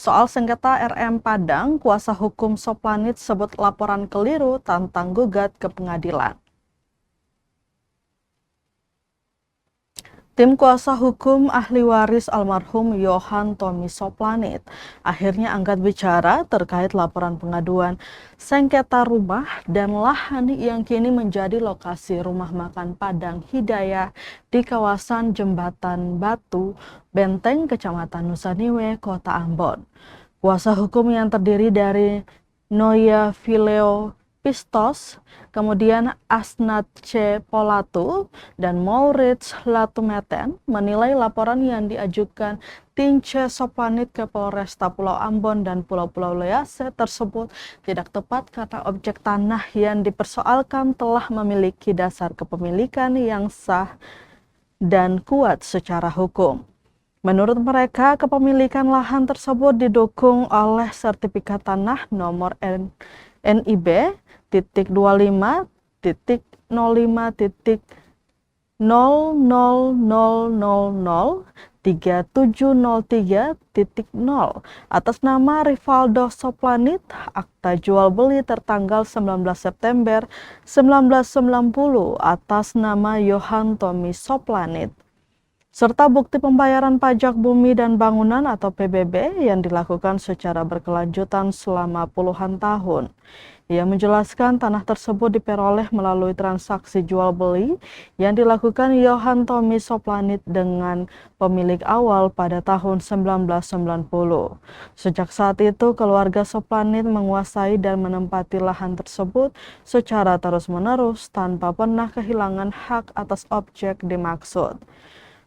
Soal sengketa RM Padang, kuasa hukum Soplanit sebut laporan keliru tantang gugat ke pengadilan. Tim kuasa hukum ahli waris almarhum Yohan Tommy Soplanit akhirnya angkat bicara terkait laporan pengaduan sengketa rumah dan lahan yang kini menjadi lokasi rumah makan Padang Hidayah di kawasan Jembatan Batu, Benteng, Kecamatan Nusaniwe, Kota Ambon. Kuasa hukum yang terdiri dari Noya Fileo Pistos, kemudian Asnat C. Polatu, dan Maurits Latumeten menilai laporan yang diajukan Tince Soplanit ke Polresta Pulau Ambon dan Pulau-Pulau Lease tersebut tidak tepat karena objek tanah yang dipersoalkan telah memiliki dasar kepemilikan yang sah dan kuat secara hukum. Menurut mereka, kepemilikan lahan tersebut didukung oleh sertifikat tanah nomor NIB titik 25.000003703.0 atas nama Rivaldo Soplanit, akta jual beli tertanggal 19 September 1990 atas nama Yohan Tommy Soplanit, serta bukti pembayaran pajak bumi dan bangunan atau PBB yang dilakukan secara berkelanjutan selama puluhan tahun. Ia menjelaskan tanah tersebut diperoleh melalui transaksi jual beli yang dilakukan Yohan Tommy Soplanit dengan pemilik awal pada tahun 1990. Sejak saat itu, keluarga Soplanit menguasai dan menempati lahan tersebut secara terus-menerus tanpa pernah kehilangan hak atas objek dimaksud.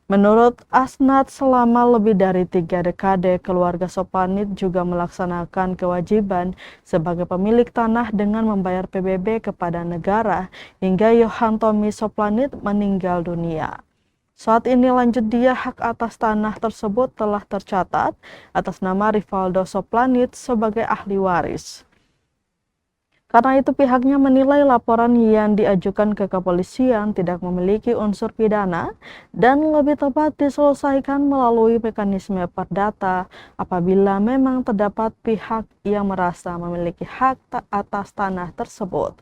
Menurut Asnat, selama lebih dari 3 dekade, keluarga Soplanit juga melaksanakan kewajiban sebagai pemilik tanah dengan membayar PBB kepada negara hingga Yohan Tommy Soplanit meninggal dunia. Saat ini lanjut dia hak atas tanah tersebut telah tercatat atas nama Rivaldo Soplanit sebagai ahli waris. Karena itu pihaknya menilai laporan yang diajukan ke kepolisian tidak memiliki unsur pidana dan lebih tepat diselesaikan melalui mekanisme perdata apabila memang terdapat pihak yang merasa memiliki hak atas tanah tersebut.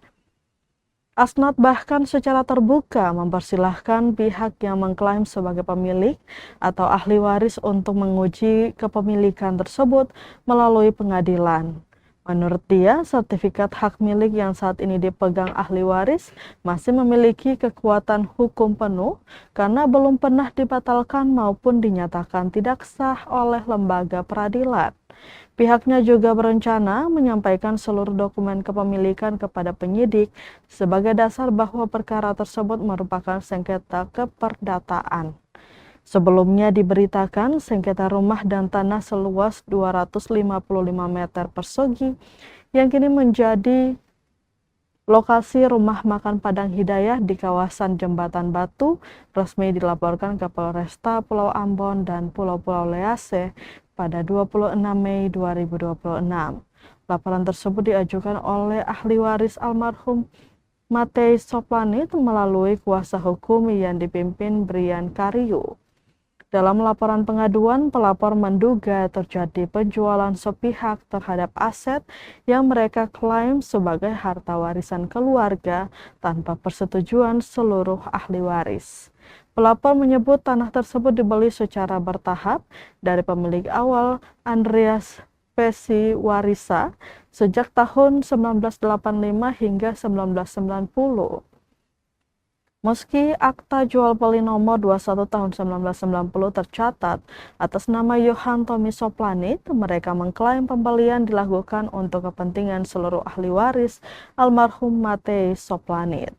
Asnat bahkan secara terbuka mempersilahkan pihak yang mengklaim sebagai pemilik atau ahli waris untuk menguji kepemilikan tersebut melalui pengadilan. Menurut dia, sertifikat hak milik yang saat ini dipegang ahli waris masih memiliki kekuatan hukum penuh karena belum pernah dibatalkan maupun dinyatakan tidak sah oleh lembaga peradilan. Pihaknya juga berencana menyampaikan seluruh dokumen kepemilikan kepada penyidik sebagai dasar bahwa perkara tersebut merupakan sengketa keperdataan. Sebelumnya diberitakan sengketa rumah dan tanah seluas 255 meter persegi yang kini menjadi lokasi rumah makan Padang Hidayah di kawasan Jembatan Batu resmi dilaporkan ke Polresta Pulau Ambon dan Pulau-Pulau Lease pada 26 Mei 2026. Laporan tersebut diajukan oleh ahli waris almarhum Matei Soplanit melalui kuasa hukum yang dipimpin Brian Karyu. Dalam laporan pengaduan, pelapor menduga terjadi penjualan sepihak terhadap aset yang mereka klaim sebagai harta warisan keluarga tanpa persetujuan seluruh ahli waris. Pelapor menyebut tanah tersebut dibeli secara bertahap dari pemilik awal Andreas Pesi Warisa sejak tahun 1985 hingga 1990. Meski akta jual beli nomor 21 tahun 1990 tercatat atas nama Yohan Tommy Soplanit, mereka mengklaim pembelian dilakukan untuk kepentingan seluruh ahli waris almarhum Matei Soplanit.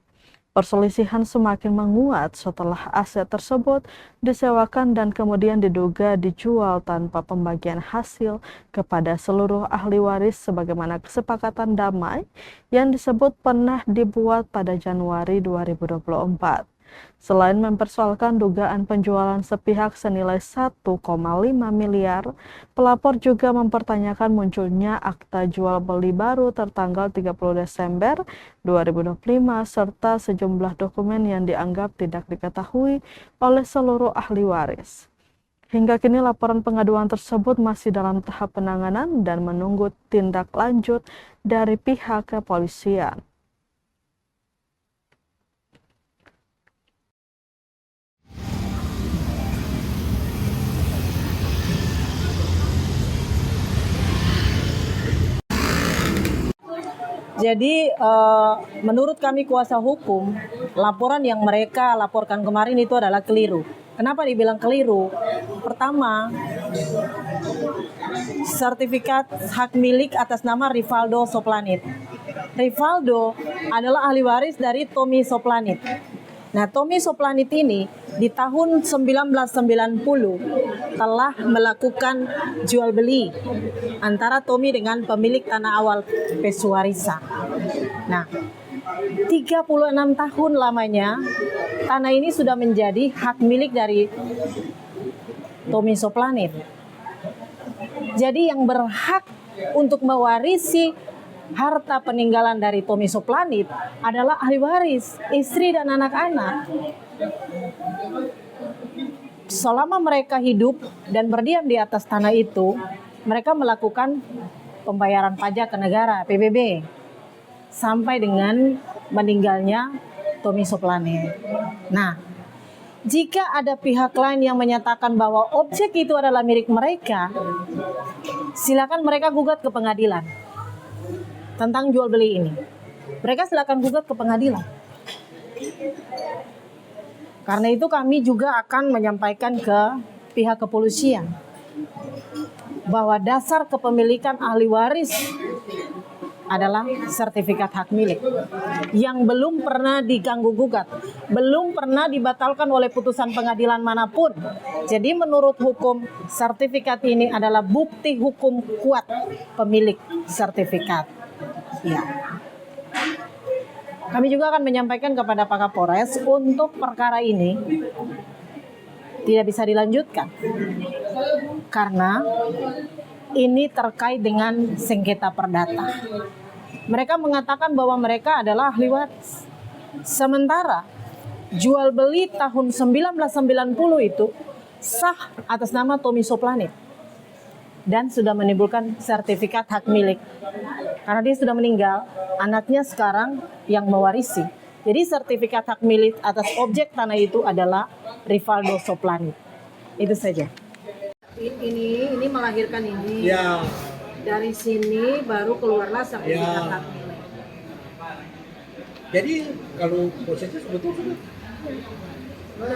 Perselisihan semakin menguat setelah aset tersebut disewakan dan kemudian diduga dijual tanpa pembagian hasil kepada seluruh ahli waris sebagaimana kesepakatan damai yang disebut pernah dibuat pada Januari 2024. Selain mempersoalkan dugaan penjualan sepihak senilai 1,5 miliar, pelapor juga mempertanyakan munculnya akta jual beli baru tertanggal 30 Desember 2025 serta sejumlah dokumen yang dianggap tidak diketahui oleh seluruh ahli waris. Hingga kini laporan pengaduan tersebut masih dalam tahap penanganan dan menunggu tindak lanjut dari pihak kepolisian. Jadi menurut kami kuasa hukum, laporan yang mereka laporkan kemarin itu adalah keliru. Kenapa dibilang keliru? Pertama, sertifikat hak milik atas nama Rivaldo Soplanit. Rivaldo adalah ahli waris dari Tommy Soplanit. Nah, Tommy Soplanit ini di tahun 1990 telah melakukan jual beli antara Tommy dengan pemilik tanah awal Pesuarisa. Nah, 36 tahun lamanya tanah ini sudah menjadi hak milik dari Tommy Soplanit. Jadi yang berhak untuk mewarisi harta peninggalan dari Tommy Soplanit adalah ahli waris, istri dan anak-anak. Selama mereka hidup dan berdiam di atas tanah itu, mereka melakukan pembayaran pajak ke negara, PBB, sampai dengan meninggalnya Tommy Soplanit. Nah, jika ada pihak lain yang menyatakan bahwa objek itu adalah milik mereka, silakan mereka gugat ke pengadilan tentang jual beli ini. Mereka silakan gugat ke pengadilan. Karena itu kami juga akan menyampaikan ke pihak kepolisian bahwa dasar kepemilikan ahli waris adalah sertifikat hak milik yang belum pernah diganggu gugat, belum pernah dibatalkan oleh putusan pengadilan manapun. Jadi menurut hukum, sertifikat ini adalah bukti hukum kuat pemilik sertifikat. Ya. Kami juga akan menyampaikan kepada Pak Kapolres untuk perkara ini tidak bisa dilanjutkan karena ini terkait dengan sengketa perdata. Mereka mengatakan bahwa mereka adalah ahli waris. Sementara jual beli tahun 1990 itu sah atas nama Tommy Soplanit dan sudah menimbulkan sertifikat hak milik. Karena dia sudah meninggal, anaknya sekarang yang mewarisi. Jadi sertifikat hak milik atas objek tanah itu adalah Rivaldo Soplanit. Itu saja. Ini melahirkan ini. Ya. Dari sini baru keluarlah sertifikat hak milik. Jadi kalau prosesnya sebetulnya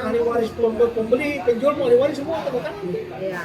ahli waris pembeli, penjual, ahli waris semua tanda tangan. Ya.